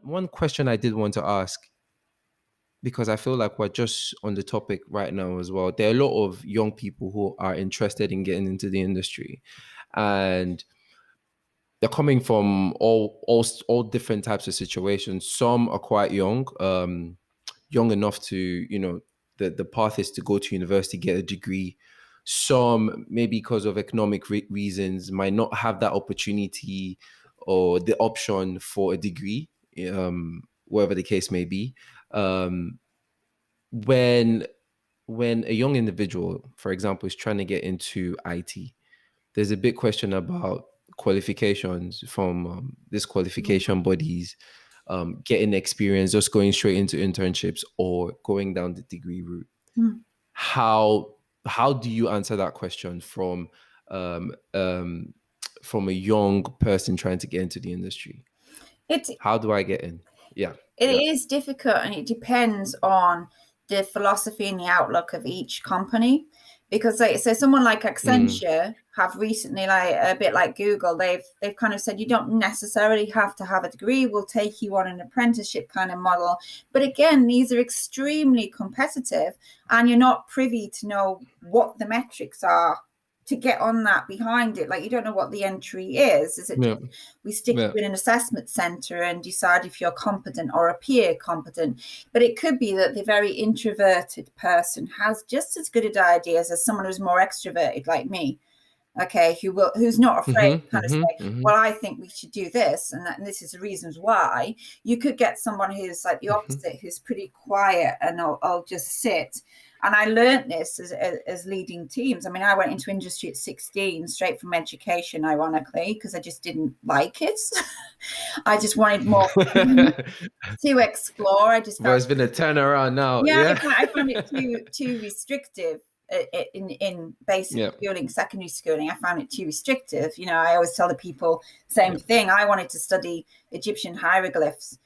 one question I did want to ask, because I feel like we're just on the topic right now as well. There are a lot of young people who are interested in getting into the industry, and they're coming from all different types of situations. Some are quite young, young enough to, the path is to go to university, get a degree. Some, maybe because of economic reasons, might not have that opportunity or the option for a degree, whatever the case may be. Um, when when a young individual, for example, is trying to get into IT, there's a big question about qualifications from these qualification bodies, getting experience, just going straight into internships or going down the degree route. Mm. How do you answer that question um, um, from a young person trying to get into the industry? It How do I get in? Yeah, it yeah. is difficult, and it depends on the philosophy and the outlook of each company. Because so someone like Mm, Accenture have recently, like a bit like Google, they've kind of said you don't necessarily have to have a degree. We'll take you on an apprenticeship kind of model. But again, these are extremely competitive, and you're not privy to know what the metrics are to get on that behind it. Like, you don't know what the entry is. Is it yeah, just we stick yeah. you in an assessment center and decide if you're competent or a peer competent? But it could be that the very introverted person has just as good at ideas as someone who's more extroverted like me. Okay, who's not afraid to Mm-hmm, kind of mm-hmm, say, mm-hmm, well, I think we should do this, and this is the reasons why. You could get someone who's like the mm-hmm. opposite, who's pretty quiet and I'll just sit. And I learned this as leading teams. I mean, I went into industry at 16, straight from education, ironically, because I just didn't like it. I just wanted more to explore. I just But found, it's been a turnaround now. yeah, Yeah, I found it too restrictive in basic yeah, schooling, secondary schooling. I found it too restrictive. I always tell the people same yeah. thing. I wanted to study Egyptian hieroglyphs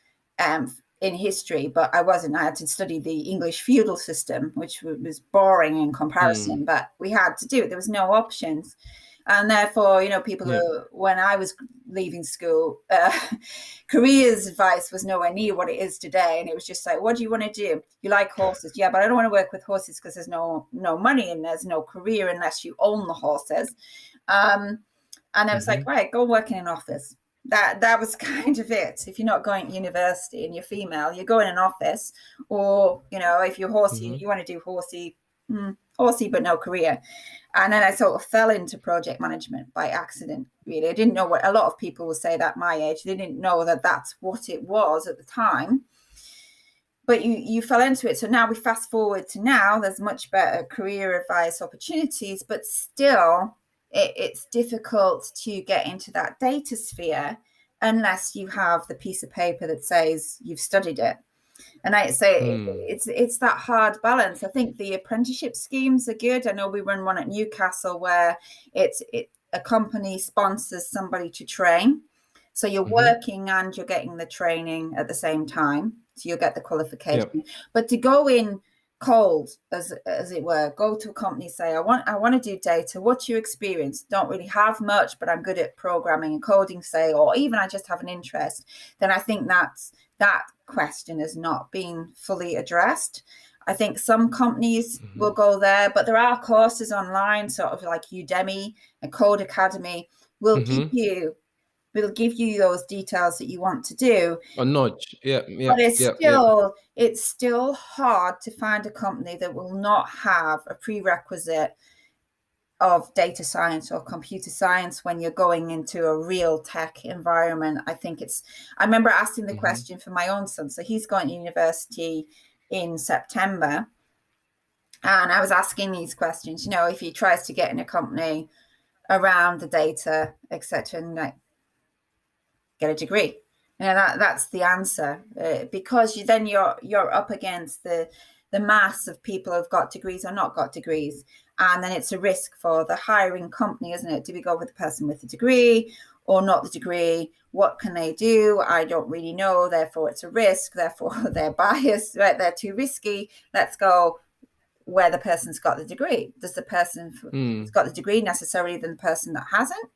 in history, but I wasn't. I had to study the English feudal system, which was boring in Mm, comparison, but we had to do it. There was no options. And therefore, people yeah. who, when I was leaving school, careers advice was nowhere near what it is today. And it was just like, what do you want to do? You like horses? Yeah, but I don't want to work with horses because there's no money and there's no career unless you own the horses. And I was Mm-hmm, like, right, go work in an office. That was kind of it. If you're not going to university and you're female, you go in an office, or if you're horsey, mm-hmm, you want to do horsey, but no career. And then I sort of fell into project management by accident, really. I didn't know what a lot of people will say that my age. They didn't know that that's what it was at the time. But you fell into it. So now we fast forward to now, there's much better career advice opportunities, but still it's difficult to get into that data sphere unless you have the piece of paper that says you've studied it. And I say mm, it's that hard balance. I think the apprenticeship schemes are good. I know we run one at Newcastle where a company sponsors somebody to train. So you're mm-hmm. working and you're getting the training at the same time. So you'll get the Yeah, qualification. But to go in cold, as it were, go to a company, say, I want to do data. What's your experience? Don't really have much, but I'm good at programming and coding, say, or even I just have an interest. Then I think that question is not being fully addressed. I think some companies mm-hmm, will go there, but there are courses online, sort of like Udemy and Code Academy, will give mm-hmm. you will give you those details that you want to do. A nudge. Yeah, yeah, But it's yeah, yeah. still it's still hard to find a company that will not have a prerequisite of data science or computer science when you're going into a real tech environment. I remember asking the Mm-hmm, question for my own son. So he's going to university in September. And I was asking these questions, if he tries to get in a company around the data, etc., and like, get a degree. That's the answer, because you're up against the mass of people who've got degrees or not got degrees, and then it's a risk for the hiring company, isn't it? Do we go with the person with the degree or not the degree? What can they do? I don't really know. Therefore, it's a risk. Therefore, they're biased. Right? They're too risky. Let's go where the person's got the degree. Does the person who's mm. got the degree necessarily than the person that hasn't?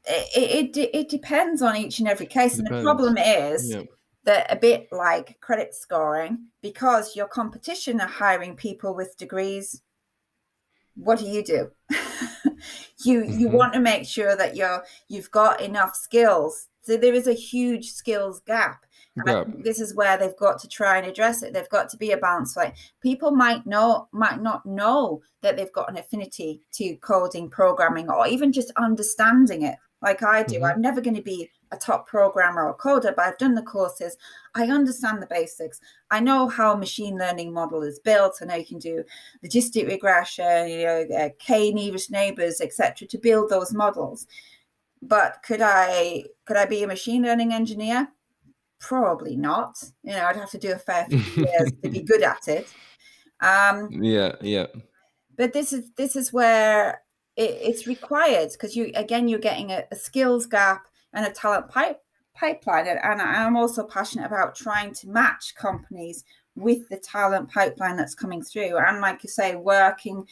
It depends on each and every case. And the Depends. problem is Yeah. that, a bit like credit scoring, because your competition are hiring people with degrees, what do? You Hmm. want to make sure that you've got enough skills. So there is a huge skills gap. And I Gap. think this is where they've got to try and address it. They've got to be a balance. Like, people might not know that they've got an affinity to coding, programming, or even just understanding it like I do. Hmm. I'm never going to be a top programmer or coder, but I've done the courses. I understand the basics. I know how a machine learning model is built. I know you can do logistic regression, k nearest neighbors, etc., to build those models. But could I be a machine learning engineer? Probably not. I'd have to do a fair few years to be good at it. Um, Yeah, yeah, but this is where it's required, because you're getting a skills gap and a talent pipeline. And I'm also passionate about trying to match companies with the talent pipeline that's coming through, and, like you say, working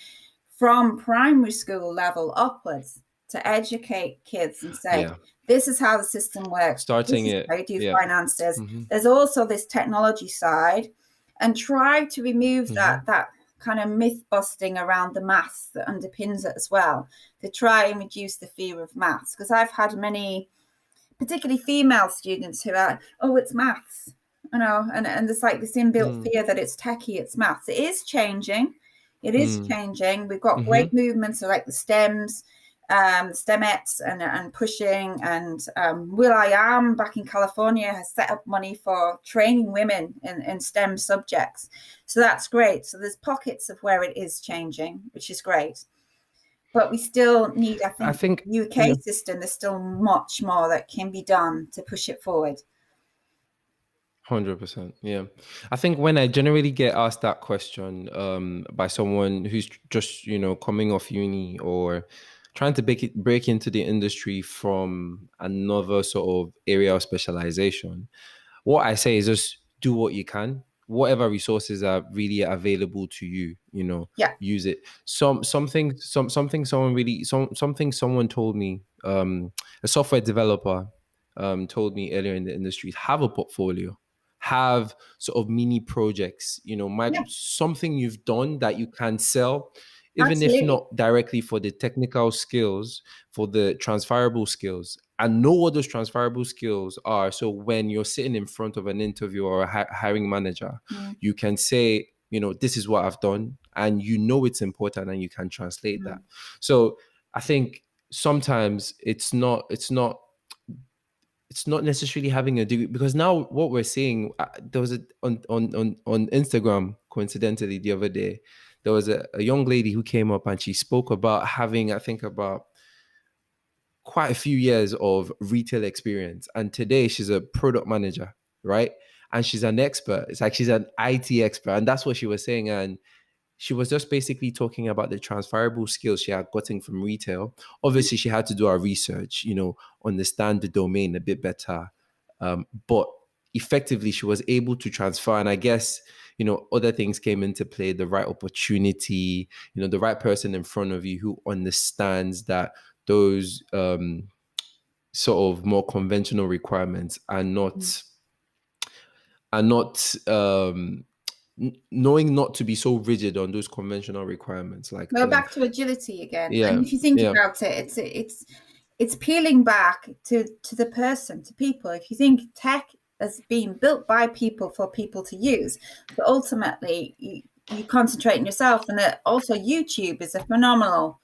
from primary school level upwards to educate kids and say, yeah. this is how the system works, this Starting is how it. you do Yeah. finances. Hmm. There's also this technology side, and try to remove Hmm. that kind of myth busting around the maths that underpins it as well, to try and reduce the fear of maths. Because I've had many, particularly female students, who are, oh, it's maths, and there's like this inbuilt Mm. fear that it's techie, it's maths. It is changing. It is Mm. changing. We've got Hmm. great movements, so like the STEMs, STEMettes, and pushing, and Will I Am back in California has set up money for training women in STEM subjects. So that's great. So there's pockets of where it is changing, which is great. But we still need, I I think, think, UK yeah. system, there's still much more that can be done to push it forward. 100%. Yeah. I think when I generally get asked that question by someone who's just, coming off uni or trying to break into the industry from another sort of area of specialization, what I say is just do what you can. Whatever resources are really available to you, Yeah. use it. Something someone told me, a software developer told me earlier in the industry, have a portfolio, have sort of mini projects, Yeah, something you've done that you can sell, even if absolutely. not directly for the technical skills, for the transferable skills, and know what those transferable skills are. So when you're sitting in front of an interview or a hiring manager, Mm, you can say, this is what I've done, and it's important, and you can translate that. mm. So I think sometimes it's not necessarily having a degree, because now what we're seeing, there was on Instagram, coincidentally, the other day, there was a young lady who came up and she spoke about having, I think, about quite a few years of retail experience, and today she's a product manager, right? And she's an expert. It's like she's an IT expert, and that's what she was saying. And she was just basically talking about the transferable skills she had gotten from retail. Obviously, she had to do her research, understand the domain a bit better. But effectively, she was able to transfer. And I guess, other things came into play, the right opportunity, the right person in front of you who understands that those sort of more conventional requirements are not knowing not to be so rigid on those conventional requirements, like Well, the back to agility again. yeah, And if you think yeah, about it, it's peeling back to the person, to people. If you think tech has been built by people for people to use, but ultimately you concentrate on yourself. And that also YouTube is a phenomenal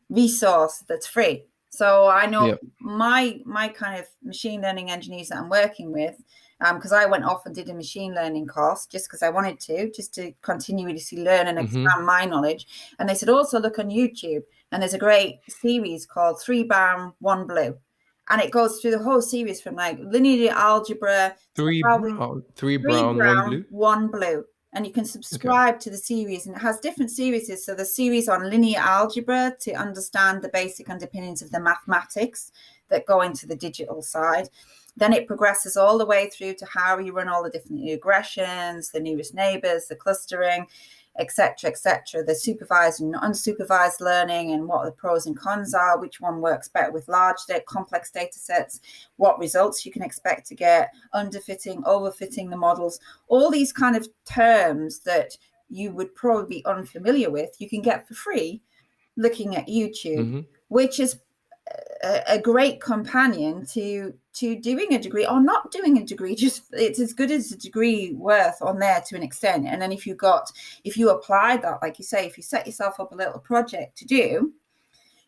resource that's free. So I know yeah. my kind of machine learning engineers that I'm working with, because I went off and did a machine learning course just because I wanted to, just to continuously learn and Mm-hmm. expand my knowledge. And they said, also look on YouTube, and there's a great series called Three Brown, One Blue. And it goes through the whole series from like linear algebra to Three how we brown, three Three brown, one brown, blue. one blue. And you can Okay. subscribe to the series, and it has different series. So the series on linear algebra to understand the basic underpinnings of the mathematics that go into the digital side. Then it progresses all the way through to how you run all the different regressions, the nearest neighbors, the clustering. etc., etc. The supervised and unsupervised learning, and what the pros and cons are, which one works better with large complex data sets, what results you can expect to get, underfitting, overfitting the models, all these kind of terms that you would probably be unfamiliar with, you can get for free looking at YouTube, which is a great companion to doing a degree or not doing a degree. Just it's as good as a degree worth on there to an extent. And then if you apply that, like you say, if you set yourself up a little project to do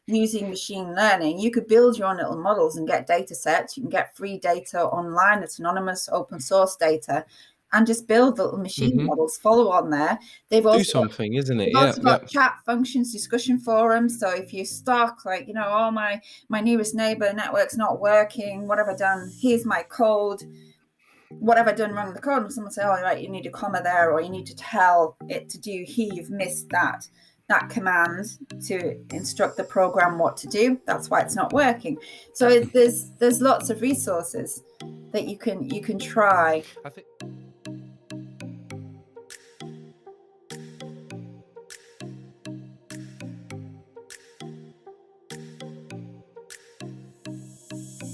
using machine learning, you could build your own little models and get data sets. You can get free data online. It's anonymous open source data, and just build little machine models, follow on there. They've Do also got something, isn't it? We've Yeah, also yeah. got chat functions, discussion forums. So if you're stuck, like, oh, my nearest neighbor network's not working, what have I done? Here's my code. What have I done wrong with the code? And someone say, oh, right, you need a comma there, or you need to tell it to do here, you've missed that command to instruct the program what to do. That's why it's not working. So there's lots of resources that you can try. I think